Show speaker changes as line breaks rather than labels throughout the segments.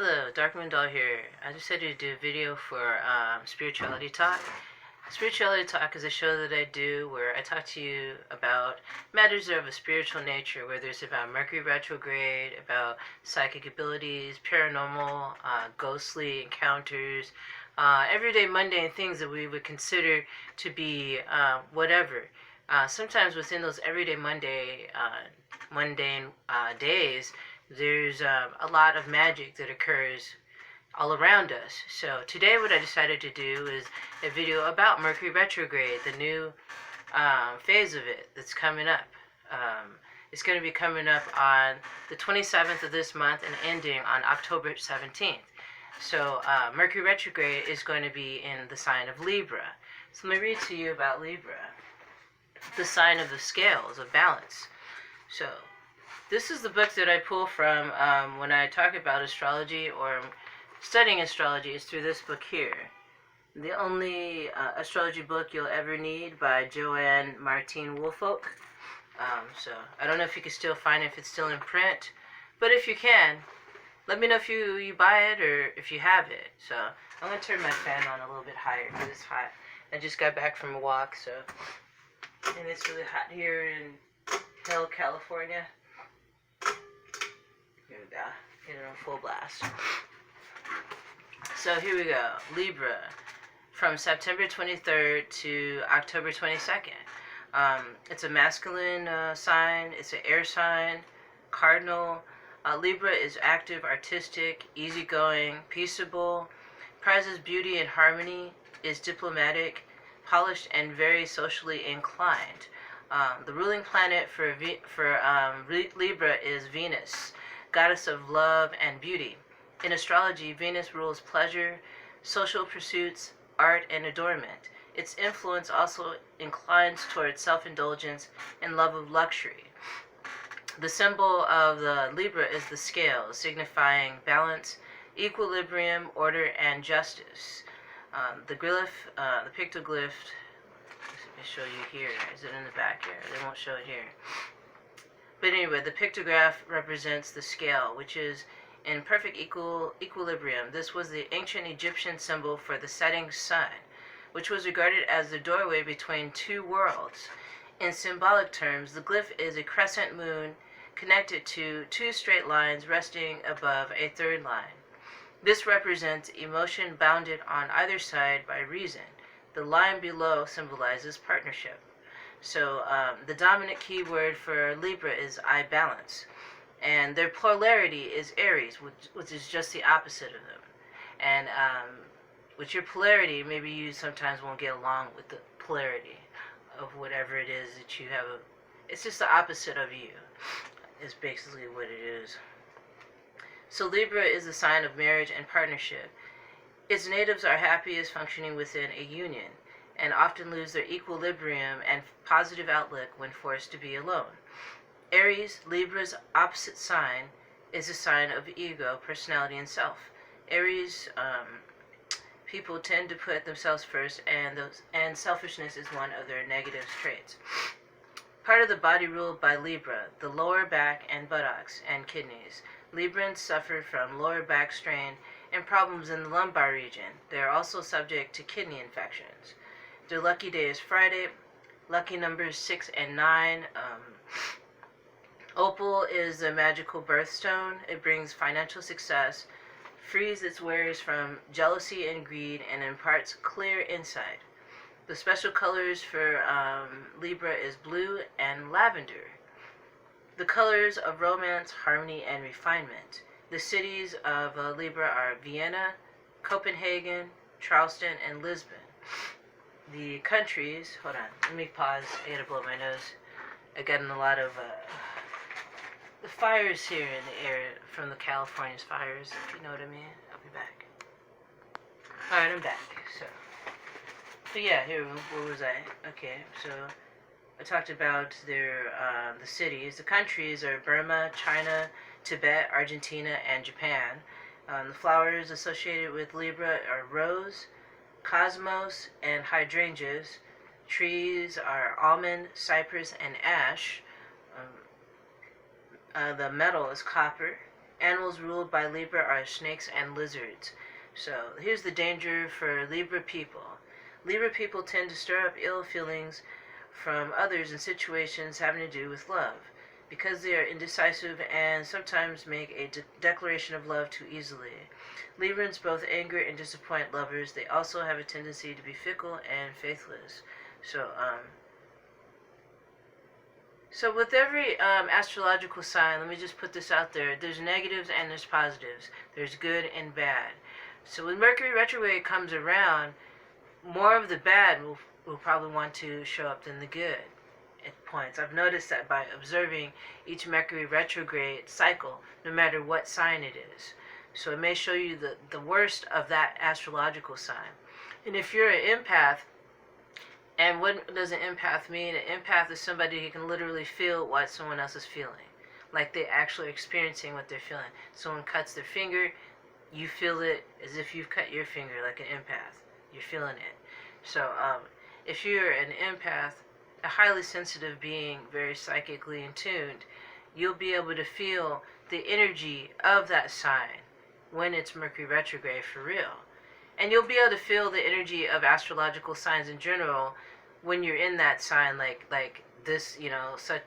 Hello, Dark Moon Doll here. I decided to do a video for Spirituality Talk. Spirituality Talk is a show that I do where I talk to you about matters of a spiritual nature, whether it's about Mercury Retrograde, about psychic abilities, paranormal, ghostly encounters, everyday mundane things that we would consider to be whatever. Sometimes within those everyday mundane days, there's a lot of magic that occurs all around us. So today what I decided to do is a video about Mercury Retrograde, the new phase of it that's coming up. It's going to be coming up on the 27th of this month and ending on October 17th. So Mercury Retrograde is going to be in the sign of Libra. So let me read to you about Libra, the sign of the scales of balance. So this is the book that I pull from when I talk about astrology or studying astrology is through this book here. The only astrology book you'll ever need by Joanne Martine Woolfolk. So I don't know if you can still find it, if it's still in print. But if you can, let me know if you buy it or if you have it. So I'm going to turn my fan on a little bit higher because it's hot. I just got back from a walk, so. And it's really hot here in Hill, California. Here we go. Get it on full blast. So here we go. Libra, from September 23rd to October 22nd. It's a masculine sign. It's an air sign. Cardinal. Libra is active, artistic, easygoing, peaceable, prizes beauty and harmony, is diplomatic, polished, and very socially inclined. The ruling planet for Libra is Venus, goddess of love and beauty. In astrology, Venus rules pleasure, social pursuits, art, and adornment. Its influence also inclines towards self-indulgence and love of luxury. The symbol of the Libra is the scale, signifying balance, equilibrium, order, and justice. The glyph, the pictoglyph, let me show you here. Is it in the back here? They won't show it here. But anyway, the pictograph represents the scale, which is in perfect equilibrium. This was the ancient Egyptian symbol for the setting sun, which was regarded as the doorway between two worlds. In symbolic terms, the glyph is a crescent moon connected to two straight lines resting above a third line. This represents emotion bounded on either side by reason. The line below symbolizes partnership. So the dominant keyword for Libra is I balance. And their polarity is Aries, which is just the opposite of them. And with your polarity, maybe you sometimes won't get along with the polarity of whatever it is that you have. It's just the opposite of you, is basically what it is. So Libra is a sign of marriage and partnership. Its natives are happiest functioning within a union and often lose their equilibrium and positive outlook when forced to be alone. Aries, Libra's opposite sign, is a sign of ego, personality, and self. Aries people tend to put themselves first, and selfishness is one of their negative traits. Part of the body ruled by Libra, the lower back and buttocks and kidneys. Librans suffer from lower back strain and problems in the lumbar region. They are also subject to kidney infections. Their lucky day is Friday. Lucky numbers 6 and 9. Opal is the magical birthstone. It brings financial success, frees its wearers from jealousy and greed, and imparts clear insight. The special colors for Libra is blue and lavender. The colors of romance, harmony, and refinement. The cities of Libra are Vienna, Copenhagen, Charleston, and Lisbon. The countries, hold on, let me pause. I gotta blow my nose. I got in a lot of the fires here in the air from the California's fires, if you know what I mean. I'll be back. Alright, I'm back. So yeah, here, where was I? Okay, so I talked about their the cities. The countries are Burma, China, Tibet, Argentina, and Japan. The flowers associated with Libra are rose, cosmos, and hydrangeas. Trees are almond, cypress, and ash. The metal is copper. Animals ruled by Libra are snakes and lizards. So here's the danger for Libra people. Libra people tend to stir up ill feelings from others in situations having to do with love, because they are indecisive and sometimes make a declaration of love too easily. Librans both anger and disappoint lovers. They also have a tendency to be fickle and faithless. So with every astrological sign, let me just put this out there, there's negatives and there's positives. There's good and bad. So when Mercury retrograde comes around, more of the bad will probably want to show up than the good at points. I've noticed that by observing each Mercury retrograde cycle, no matter what sign it is. So it may show you the worst of that astrological sign. And if you're an empath, and what does an empath mean? An empath is somebody who can literally feel what someone else is feeling. Like they're actually experiencing what they're feeling. Someone cuts their finger, you feel it as if you've cut your finger, like an empath. You're feeling it. So if you're an empath, a highly sensitive being, very psychically in tuned, you'll be able to feel the energy of that sign when it's Mercury retrograde for real. And you'll be able to feel the energy of astrological signs in general when you're in that sign, like this,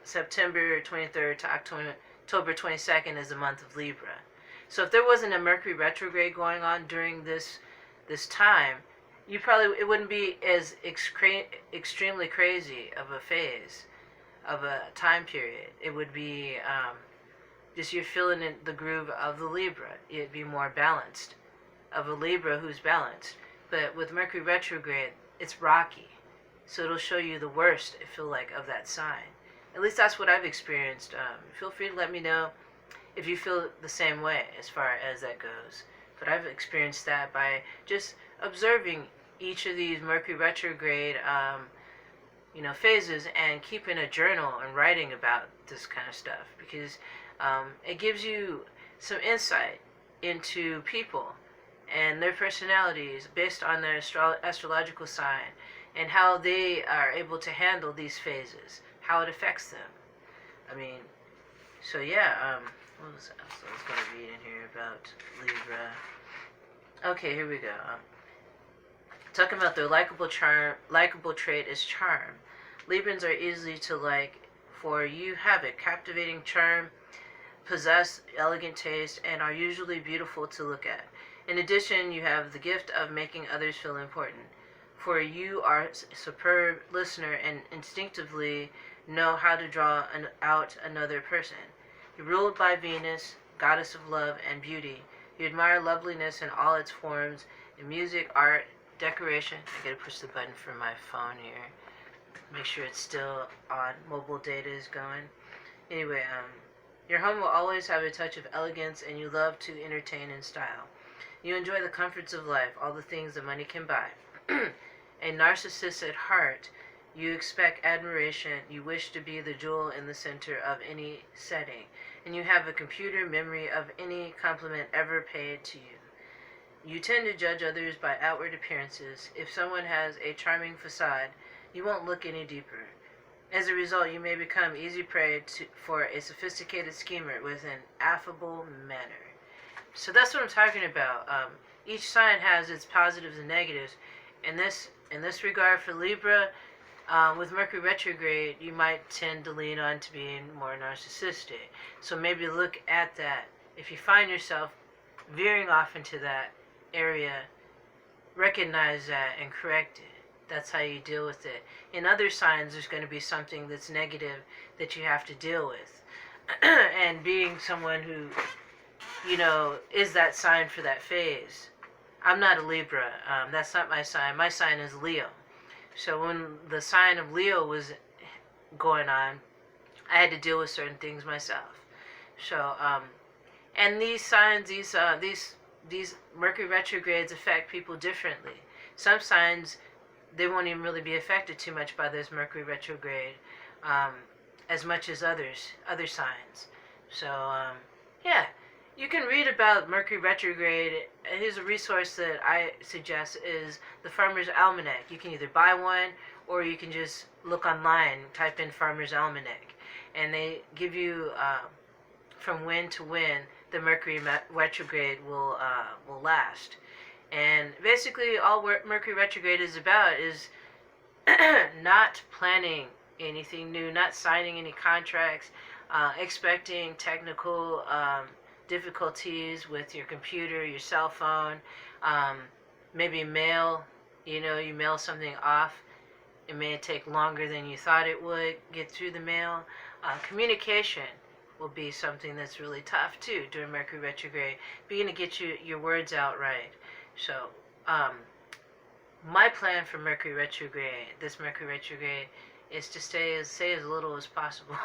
September 23rd to October 22nd is the month of Libra. So if there wasn't a Mercury retrograde going on during this time, it wouldn't be as extremely crazy of a phase, of a time period. It would be just you're feeling the groove of the Libra. It'd be more balanced, of a Libra who's balanced. But with Mercury retrograde, it's rocky. So it'll show you the worst, I feel like, of that sign. At least that's what I've experienced. Feel free to let me know if you feel the same way as far as that goes. But I've experienced that by just observing each of these Mercury retrograde phases and keeping a journal and writing about this kind of stuff, because it gives you some insight into people and their personalities based on their astrological sign and how they are able to handle these phases, how it affects them. What else I was going to read in here about Libra? Okay, here we go. Talking about their likable trait is charm. Librans are easy to like, for you have a captivating charm, possess elegant taste, and are usually beautiful to look at. In addition, you have the gift of making others feel important, for you are a superb listener and instinctively know how to draw out another person. You're ruled by Venus, goddess of love and beauty. You admire loveliness in all its forms, in music, art, decoration. I gotta push the button for my phone here. Make sure it's still on. Mobile data is going. Anyway, your home will always have a touch of elegance, and you love to entertain in style. You enjoy the comforts of life, all the things that money can buy. A narcissist at heart, you expect admiration, you wish to be the jewel in the center of any setting, and you have a computer memory of any compliment ever paid to you. You tend to judge others by outward appearances. If someone has a charming facade, you won't look any deeper. As a result, you may become easy prey for a sophisticated schemer with an affable manner. So that's what I'm talking about. Each sign has its positives and negatives. In this regard, for Libra, with Mercury retrograde, you might tend to lean on to being more narcissistic. So maybe look at that. If you find yourself veering off into that area, recognize that and correct it. That's how you deal with it. In other signs, there's going to be something that's negative that you have to deal with. And being someone who, is that sign for that phase. I'm not a Libra. That's not my sign. My sign is Leo. So when the sign of Leo was going on, I had to deal with certain things myself. So, and these signs, these Mercury retrogrades affect people differently. Some signs, they won't even really be affected too much by this Mercury retrograde, as much as other signs. So, you can read about Mercury retrograde. Here's a resource that I suggest is the Farmer's Almanac. You can either buy one or you can just look online, type in Farmer's Almanac, and they give you from when to when the Mercury retrograde will last. And basically, all Mercury retrograde is about is not planning anything new, not signing any contracts, expecting technical difficulties with your computer, your cell phone, maybe mail. You know, you mail something off. It may take longer than you thought it would get through the mail. Communication will be something that's really tough too during Mercury retrograde. Beginning to get your words out right. So, my plan for Mercury retrograde, this Mercury retrograde, is to say as little as possible,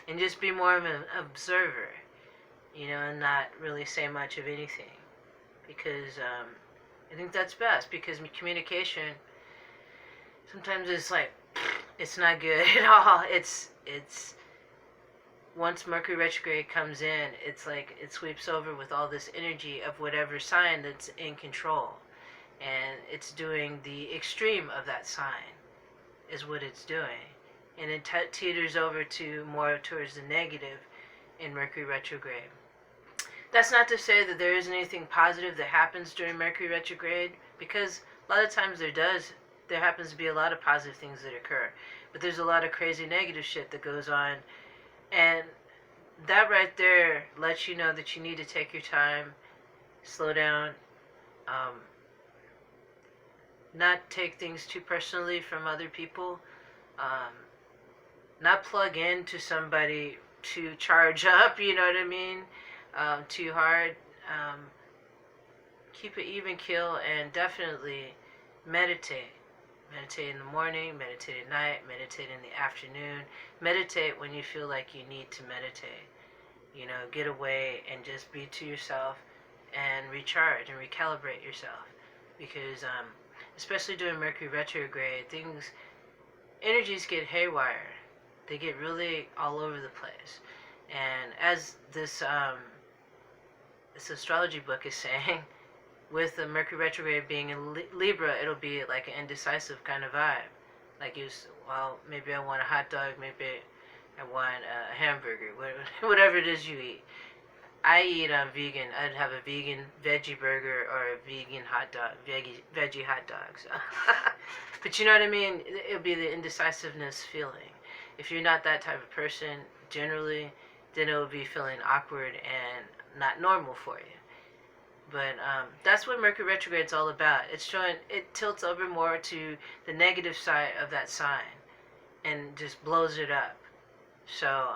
and just be more of an observer, you know, and not really say much of anything, because I think that's best. Because communication sometimes it's like it's not good at all. It's once Mercury retrograde comes in, it's like it sweeps over with all this energy of whatever sign that's in control, and it's doing the extreme of that sign is what it's doing, and it teeters over to more towards the negative in Mercury retrograde. That's not to say that there isn't anything positive that happens during Mercury retrograde, because a lot of times there happens to be a lot of positive things that occur, but there's a lot of crazy negative shit that goes on. And that right there lets you know that you need to take your time, slow down, not take things too personally from other people, not plug into somebody to charge up, you know what I mean, too hard. Keep it even keel, and definitely meditate. Meditate in the morning, meditate at night, meditate in the afternoon. Meditate when you feel like you need to meditate. You know, get away and just be to yourself and recharge and recalibrate yourself. Because, especially during Mercury retrograde, energies get haywire. They get really all over the place. And as this astrology book is saying, with the Mercury retrograde being in Libra, it'll be like an indecisive kind of vibe. Like, maybe I want a hot dog, maybe I want a hamburger, whatever it is you eat. I eat vegan. I'd have a vegan veggie burger or a vegan hot dog, veggie hot dog. So. But you know what I mean? It'll be the indecisiveness feeling. If you're not that type of person, generally, then it will be feeling awkward and not normal for you. But that's what Mercury retrograde is all about. It's showing, it tilts over more to the negative side of that sign and just blows it up. So,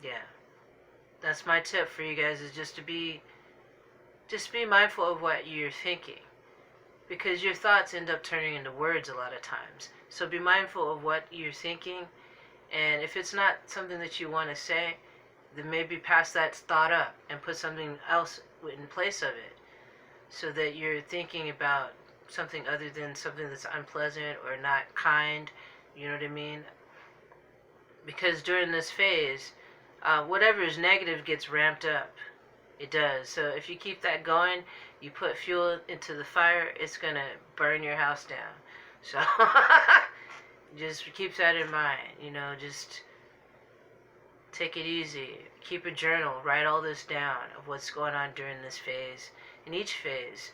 yeah. That's my tip for you guys, is just be mindful of what you're thinking. Because your thoughts end up turning into words a lot of times. So be mindful of what you're thinking. And if it's not something that you want to say, then maybe pass that thought up and put something else in place of it, so that you're thinking about something other than something that's unpleasant or not kind. You know what I mean? Because during this phase, whatever is negative gets ramped up. It does. So if you keep that going, you put fuel into the fire, it's going to burn your house down. So just keep that in mind. You know, just take it easy. Keep a journal. Write all this down of what's going on during this phase, in each phase,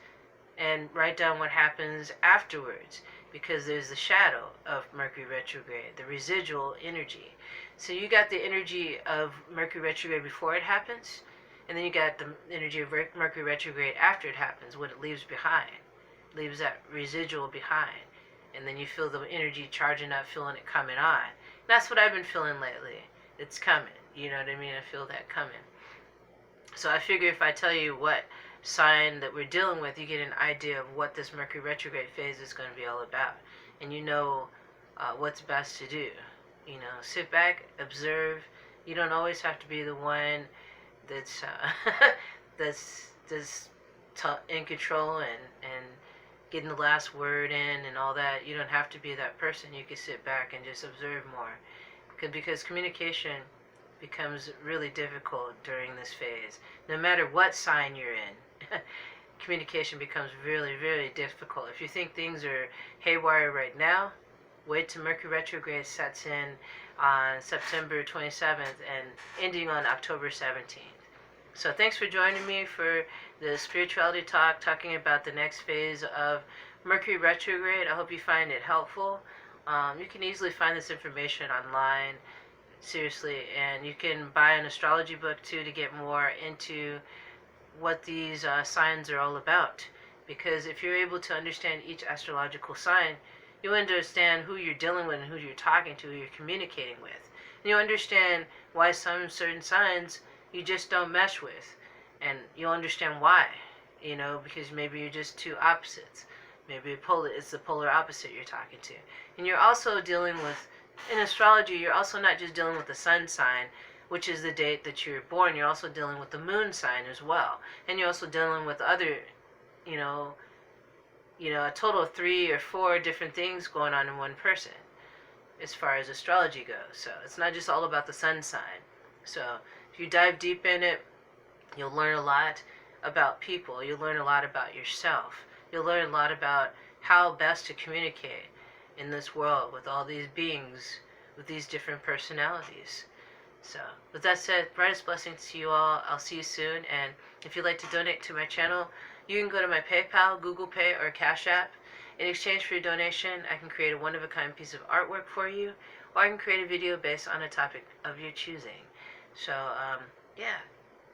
and write down what happens afterwards, because there's the shadow of Mercury retrograde, the residual energy. So you got the energy of Mercury retrograde before it happens, and then you got the energy of Mercury retrograde after it happens, what it leaves behind. Leaves that residual behind. And then you feel the energy charging up, feeling it coming on. That's what I've been feeling lately. It's coming. You know what I mean? I feel that coming. So I figure if I tell you what sign that we're dealing with, you get an idea of what this Mercury retrograde phase is going to be all about. And you know what's best to do. You know, sit back, observe. You don't always have to be the one that's in control and getting the last word in and all that. You don't have to be that person. You can sit back and just observe more. Because communication becomes really difficult during this phase. No matter what sign you're in, communication becomes really, really difficult. If you think things are haywire right now, wait till Mercury retrograde sets in on September 27th and ending on October 17th. So thanks for joining me for the spirituality talk, talking about the next phase of Mercury retrograde. I hope you find it helpful. You can easily find this information online, seriously, and you can buy an astrology book too to get more into what these signs are all about. Because if you're able to understand each astrological sign, you understand who you're dealing with and who you're talking to, who you're communicating with. And you understand why some certain signs you just don't mesh with. And you'll understand why, because maybe you're just two opposites. Maybe it's the polar opposite you're talking to. And you're also dealing with, in astrology, you're also not just dealing with the sun sign, which is the date that you're born. You're also dealing with the moon sign as well. And you're also dealing with other, a total of 3 or 4 different things going on in one person as far as astrology goes. So it's not just all about the sun sign. So if you dive deep in it, you'll learn a lot about people. You'll learn a lot about yourself. You'll learn a lot about how best to communicate in this world with all these beings with these different personalities. So with that said, brightest blessings to you all. I'll see you soon. And if you'd like to donate to my channel, you can go to my PayPal, Google Pay, or Cash App. In exchange for your donation, I can create a one-of-a-kind piece of artwork for you, or I can create a video based on a topic of your choosing. So, yeah.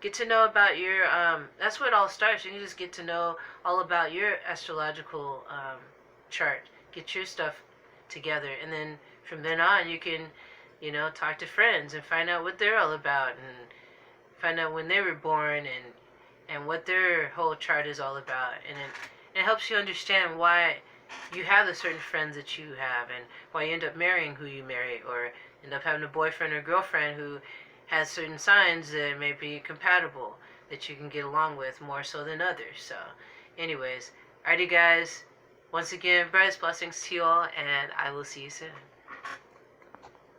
Get to know about your, that's what it all starts. You can just get to know all about your astrological chart. Get your stuff together. And then from then on, you can, talk to friends and find out what they're all about, and find out when they were born, and what their whole chart is all about. And it helps you understand why you have the certain friends that you have, and why you end up marrying who you marry, or end up having a boyfriend or girlfriend who has certain signs that may be compatible, that you can get along with more so than others. So anyways, alrighty guys, once again, brightest blessings to you all, and I will see you soon.